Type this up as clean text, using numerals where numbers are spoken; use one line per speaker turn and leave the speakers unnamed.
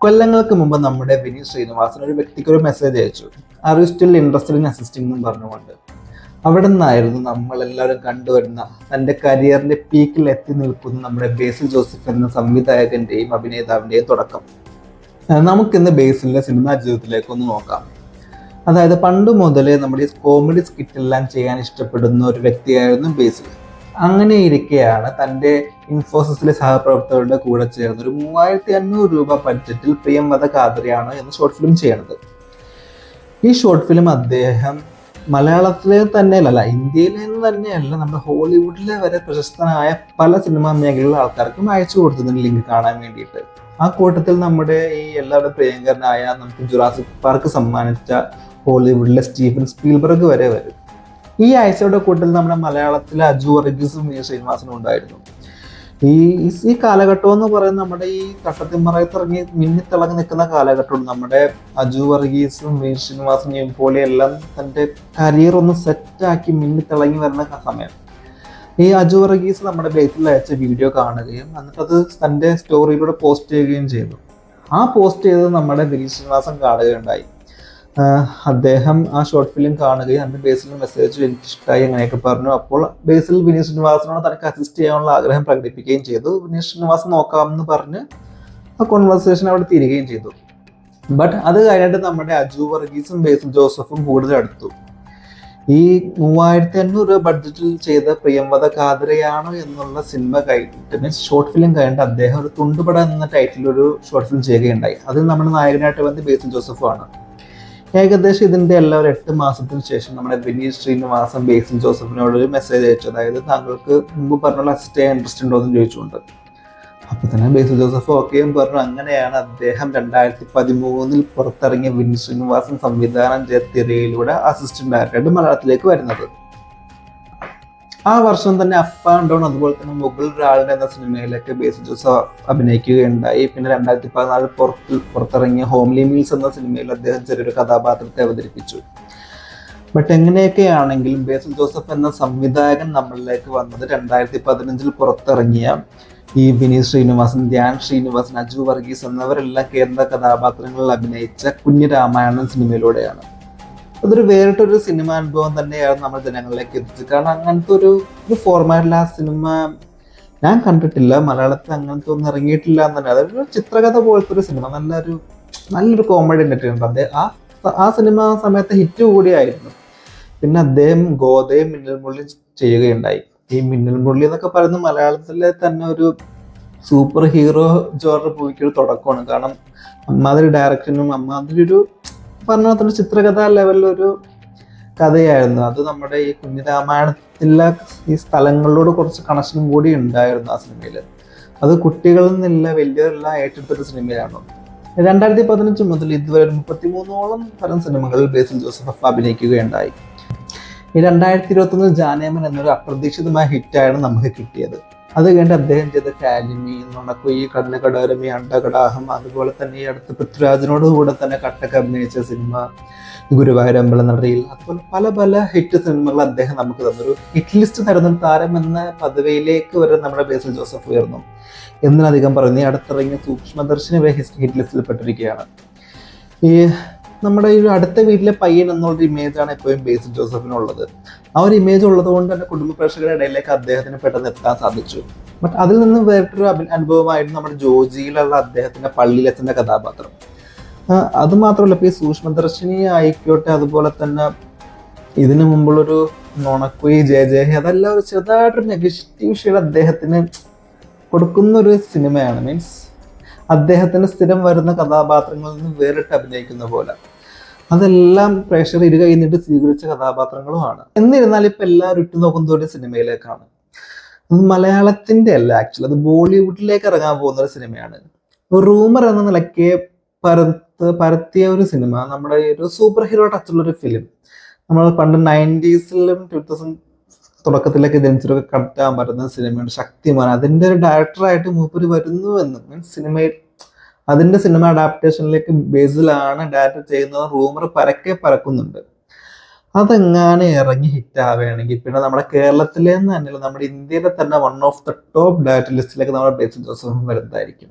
കൊല്ലങ്ങൾക്ക് മുമ്പ് നമ്മുടെ വിനീത് ശ്രീനിവാസൻ ഒരു വ്യക്തിക്ക് ഒരു മെസ്സേജ് അയച്ചു. Are you still interested in assisting എന്നും പറഞ്ഞുകൊണ്ട്. അവിടെ നിന്നായിരുന്നു നമ്മളെല്ലാവരും കണ്ടുവരുന്ന തൻ്റെ കരിയറിന്റെ പീക്കിൽ എത്തി നിൽക്കുന്ന നമ്മുടെ ബേസിൽ ജോസഫ് എന്ന സംവിധായകന്റെയും അഭിനേതാവിന്റെയും തുടക്കം. നമുക്കിന്ന് ബേസിലിന്റെ സിനിമാ ജീവിതത്തിലേക്ക് ഒന്ന് നോക്കാം. അതായത് പണ്ട് മുതലേ നമ്മുടെ ഈ കോമഡി സ്കിറ്റെല്ലാം ചെയ്യാൻ ഇഷ്ടപ്പെടുന്ന ഒരു വ്യക്തിയായിരുന്നു ബേസിൽ. അങ്ങനെ ഇരിക്കെയാണ് തൻ്റെ ഇൻഫോസിസിലെ സഹപ്രവർത്തകരുടെ കൂടെ ചേർന്ന് ഒരു 3500 രൂപ ബഡ്ജറ്റിൽ പ്രിയംവദ കാതറിയാണ് എന്ന ഷോർട്ട് ഫിലിം ചെയ്യണത്. ഈ ഷോർട്ട് ഫിലിം അദ്ദേഹം മലയാളത്തിലെ തന്നെയല്ല, ഇന്ത്യയിലെ തന്നെയല്ല, നമ്മുടെ ഹോളിവുഡിലെ വരെ പ്രശസ്തനായ പല സിനിമാ മേഖലയിലുള്ള ആൾക്കാർക്കും അയച്ചു കൊടുത്തതിന് ലിങ്ക് കാണാൻ വേണ്ടിയിട്ട്. ആ കൂട്ടത്തിൽ നമ്മുടെ ഈ എല്ലാവരുടെ പ്രിയങ്കരനായ നമുക്ക് ജുറാസിക് പാർക്ക് സമ്മാനിച്ച ഹോളിവുഡിലെ സ്റ്റീഫൻ സ്പീൽബർഗ് വരെ വരും. ഈ ആഴ്ചയുടെ കൂട്ടത്തിൽ നമ്മുടെ മലയാളത്തിലെ അജു വർഗീസും വിനീത് ശ്രീനിവാസനും ഉണ്ടായിരുന്നു. ഈ കാലഘട്ടം എന്ന് പറയുന്നത് നമ്മുടെ ഈ തട്ടത്തിമറയത്തിറങ്ങി മിന്നിത്തിളങ്ങി നിൽക്കുന്ന കാലഘട്ടമാണ്. നമ്മുടെ അജു വർഗീസും വിനീത് ശ്രീനിവാസനെയും പോലെയെല്ലാം തൻ്റെ കരിയർ ഒന്ന് സെറ്റാക്കി മിന്നിത്തിളങ്ങി വരുന്ന സമയം. ഈ അജു വർഗീസ് നമ്മുടെ ബേസിൽ അയച്ച വീഡിയോ കാണുകയും എന്നിട്ടത് തൻ്റെ സ്റ്റോറിയിലൂടെ പോസ്റ്റ് ചെയ്യുകയും ചെയ്തു. ആ പോസ്റ്റ് ചെയ്തത് നമ്മുടെ വിനീത് ശ്രീനിവാസൻ കാണുകയുണ്ടായി. അദ്ദേഹം ആ ഷോർട്ട് ഫിലിം കാണുകയും അതിന് ബേസിൽ മെസ്സേജ് എനിക്കിഷ്ടമായി അങ്ങനെയൊക്കെ പറഞ്ഞു. അപ്പോൾ ബേസിൽ വിനീത് ശ്രീനിവാസനോട് തനിക്ക് അസിസ്റ്റ് ചെയ്യാനുള്ള ആഗ്രഹം പ്രകടിപ്പിക്കുകയും ചെയ്തു. വിനീത് ശ്രീനിവാസൻ നോക്കാമെന്ന് പറഞ്ഞ് ആ കോൺവെർസേഷൻ അവിടെ തീരുകയും ചെയ്തു. ബട്ട് അത് കഴിഞ്ഞിട്ട് നമ്മുടെ അജു വർഗീസും ബേസിൽ ജോസഫും കൂടുതൽ അടുത്തു. ഈ 3500 രൂപ ബഡ്ജറ്റിൽ ചെയ്ത പ്രിയംവദ കാതറിയാണോ എന്നുള്ള സിനിമ കഴിഞ്ഞിട്ട് മീൻസ് ഷോർട്ട് ഫിലിം കഴിഞ്ഞിട്ട് അദ്ദേഹം ഒരു തുണ്ടുപട എന്ന ടൈറ്റിൽ ഒരു ഷോർട്ട് ഫിലിം ചെയ്യുകയുണ്ടായി. അതിൽ നമ്മുടെ നായകനായിട്ട് വന്ന് ബേസിൽ ജോസഫാണ്. ഏകദേശം ഇതിൻ്റെ ഒരു 8 മാസത്തിന് ശേഷം നമ്മുടെ വിനീത് ശ്രീനിവാസൻ ബേസിൽ ജോസഫിനോട് ഒരു മെസ്സേജ് അയച്ചു. അതായത് താങ്കൾക്ക് മുമ്പ് പറഞ്ഞുള്ള അസിസ്റ്റ് ചെയ്യാൻ ഇൻട്രസ്റ്റ് ഉണ്ടോ എന്ന് ചോദിച്ചുകൊണ്ട്. അപ്പോൾ തന്നെ ബേസിൽ ജോസഫ് ഓക്കെയും പറഞ്ഞു. അങ്ങനെയാണ് അദ്ദേഹം 2013 പുറത്തിറങ്ങിയ വിനീത് ശ്രീനിവാസൻ സംവിധാനം ചെയ്ത തിരയിലൂടെ അസിസ്റ്റന്റ് ഡയറക്ടറായിട്ട് മലയാളത്തിലേക്ക് വരുന്നത്. ആ വർഷം തന്നെ അപ്പ് ആൻഡ് ഡൗൺ അതുപോലെ തന്നെ മുഗൾ രാളിന്റെ എന്ന സിനിമയിലേക്ക് ബേസിൽ ജോസഫ് അഭിനയിക്കുകയുണ്ടായി. പിന്നെ 2014 പുറത്തിറങ്ങിയ ഹോംലി മീൽസ് എന്ന സിനിമയിൽ അദ്ദേഹം ചെറിയൊരു കഥാപാത്രത്തെ അവതരിപ്പിച്ചു. ബട്ട് എങ്ങനെയൊക്കെയാണെങ്കിലും ബേസിൽ ജോസഫ് എന്ന സംവിധായകൻ നമ്മളിലേക്ക് വന്നത് 2015 പുറത്തിറങ്ങിയ ഈ വിനീത് ശ്രീനിവാസൻ, ധ്യാൻ ശ്രീനിവാസൻ, അജു വർഗീസ് എന്നിവരെല്ലാം കേന്ദ്ര കഥാപാത്രങ്ങളിൽ അഭിനയിച്ച കുഞ്ഞു രാമായണം സിനിമയിലൂടെയാണ്. അതൊരു വേറിട്ടൊരു സിനിമ അനുഭവം തന്നെയാണ് നമ്മൾ ജനങ്ങളിലേക്ക് എത്തിച്ചത്. കാരണം അങ്ങനത്തെ ഒരു ഫോർമാറ്റിൽ ആ സിനിമ ഞാൻ കണ്ടിട്ടില്ല. മലയാളത്തിൽ അങ്ങനത്തെ ഒന്നും ഇറങ്ങിയിട്ടില്ല എന്ന് തന്നെ. അതൊരു ചിത്രകഥ പോലത്തെ ഒരു സിനിമ, നല്ലൊരു കോമഡി ഉണ്ടായിട്ടുണ്ട്. അദ്ദേഹം ആ സിനിമ ആ സമയത്ത് ഹിറ്റ് കൂടിയായിരുന്നു. പിന്നെ അദ്ദേഹം ഗോദയും മിന്നൽ മുരളി ചെയ്യുകയുണ്ടായി. ഈ മിന്നൽ മുരളി എന്നൊക്കെ പറയുന്നത് മലയാളത്തിലെ തന്നെ ഒരു സൂപ്പർ ഹീറോ ജോണർ മൂവിക്കൊരു തുടക്കമാണ്. കാരണം അമ്മാതിരി ഡയറക്ഷനും അമ്മാതിരി ഒരു പറഞ്ഞ ചിത്രകഥ ലെവലിലൊരു കഥയായിരുന്നു അത്. നമ്മുടെ ഈ കുഞ്ഞിരാമായണത്തിലെ ഈ സ്ഥലങ്ങളോട് കുറച്ച് കണക്ഷനും കൂടി ഉണ്ടായിരുന്നു ആ സിനിമയിൽ. അത് കുട്ടികളിൽ നിന്നില്ല വലിയവരെല്ലാം ഏറ്റെടുത്തൊരു സിനിമയാണ്. 2015 മുതൽ ഇതുവരെ 33ഓളം തരം സിനിമകളിൽ ബേസിൽ ജോസഫ് അഭിനയിക്കുകയുണ്ടായി. ഈ 2021 ജാനേമൻ എന്നൊരു അപ്രതീക്ഷിതമായ ഹിറ്റായാണ് നമുക്ക് കിട്ടിയത്. അത് കഴിഞ്ഞിട്ട് അദ്ദേഹം ചെയ്ത കാലിമി, നുണക്കുയി, കടനകടാരമി, അണ്ടകടാഹം, അതുപോലെ തന്നെ ഈ അടുത്ത് പൃഥ്വിരാജിനോട് കൂടെ തന്നെ കട്ടക്ക് അഭിനയിച്ച സിനിമ ഗുരുവായൂരമ്പല നടയിൽ, അതുപോലെ പല പല ഹിറ്റ് സിനിമകൾ അദ്ദേഹം നമുക്ക് തന്നൊരു ഹിറ്റ് ലിസ്റ്റ് തരുന്ന താരം എന്ന പദവിയിലേക്ക് വരെ നമ്മുടെ ബേസിൽ ജോസഫ് ഉയർന്നു. എന്നധികം പറയുന്നു, ഈ അടുത്തിറങ്ങിയ സൂക്ഷ്മദർശിനി വരെ ഹിറ്റ് ലിസ്റ്റിൽ പെട്ടിരിക്കുകയാണ്. ഈ നമ്മുടെ ഈ അടുത്ത വീട്ടിലെ പയ്യൻ എന്നുള്ളൊരു ഇമേജാണ് എപ്പോഴും ബേസിൽ ജോസഫിനുള്ളത്. ആ ഒരു ഇമേജ് ഉള്ളത് കൊണ്ട് തന്നെ കുടുംബ പ്രേക്ഷകരുടെ ഇടയിലേക്ക് അദ്ദേഹത്തിന് പെട്ടെന്ന് എത്താൻ സാധിച്ചു. ബട്ട് അതിൽ നിന്ന് വേറിട്ടൊരു അനുഭവമായിരുന്നു നമ്മുടെ ജോജിയിലുള്ള അദ്ദേഹത്തിന്റെ പള്ളിയിലെത്തുന്ന കഥാപാത്രം. അത് മാത്രമല്ല, ഇപ്പോൾ ഈ സൂക്ഷ്മദർശിനി ആയിക്കോട്ടെ, അതുപോലെ തന്നെ ഇതിനു മുമ്പുള്ളൊരു നുണക്കുയി, ജയ അതെല്ലാം ഒരു ചെറുതായിട്ടൊരു നെഗറ്റീവ് ഷെയ്ഡ് അദ്ദേഹത്തിന് കൊടുക്കുന്ന ഒരു സിനിമയാണ്. മീൻസ് അദ്ദേഹത്തിന് സ്ഥിരം വരുന്ന കഥാപാത്രങ്ങളിൽ നിന്ന് വേറിട്ട് അഭിനയിക്കുന്ന പോലെ അതെല്ലാം പ്രേക്ഷകർ ഇരു കഴിഞ്ഞിട്ട് സ്വീകരിച്ച കഥാപാത്രങ്ങളുമാണ്. എന്നിരുന്നാൽ ഇപ്പൊ എല്ലാവരും ഇട്ടുനോക്കുന്ന ഒരു സിനിമയിലേക്കാണ്. അത് മലയാളത്തിന്റെ അല്ല, ആക്ച്വലി അത് ബോളിവുഡിലേക്ക് ഇറങ്ങാൻ പോകുന്ന ഒരു സിനിമയാണ്. റൂമർ എന്ന നിലയ്ക്ക് പരത്തിയ ഒരു സിനിമ, നമ്മുടെ ഒരു സൂപ്പർ ഹീറോ ടച്ചുള്ള ഒരു ഫിലിം. നമ്മൾ പണ്ട് 90s-ലും 2000 തുടക്കത്തിലൊക്കെ ജനിച്ചൊക്കെ കണ്ടാൻ പറ്റുന്ന സിനിമയാണ് ശക്തിമാൻ. അതിന്റെ ഒരു ഡയറക്ടറായിട്ട് മൂപ്പര് വരുന്നു എന്ന് മീൻസ് സിനിമയിൽ അതിന്റെ സിനിമ അഡാപ്റ്റേഷനിലേക്ക് ബേസിലാണ് ഡയറക്ടർ ചെയ്യുന്നത് റൂമർ പരക്കെ പരക്കുന്നുണ്ട്. അതെങ്ങാനും ഇറങ്ങി ഹിറ്റ് ആവുകയാണെങ്കിൽ പിന്നെ നമ്മുടെ കേരളത്തിലെ തന്നെയല്ല, നമ്മുടെ ഇന്ത്യയിലെ തന്നെ one of the top director ലിസ്റ്റിലേക്ക് നമ്മുടെ ബേസിൽ ജോസഫ് വരുന്നതായിരിക്കും.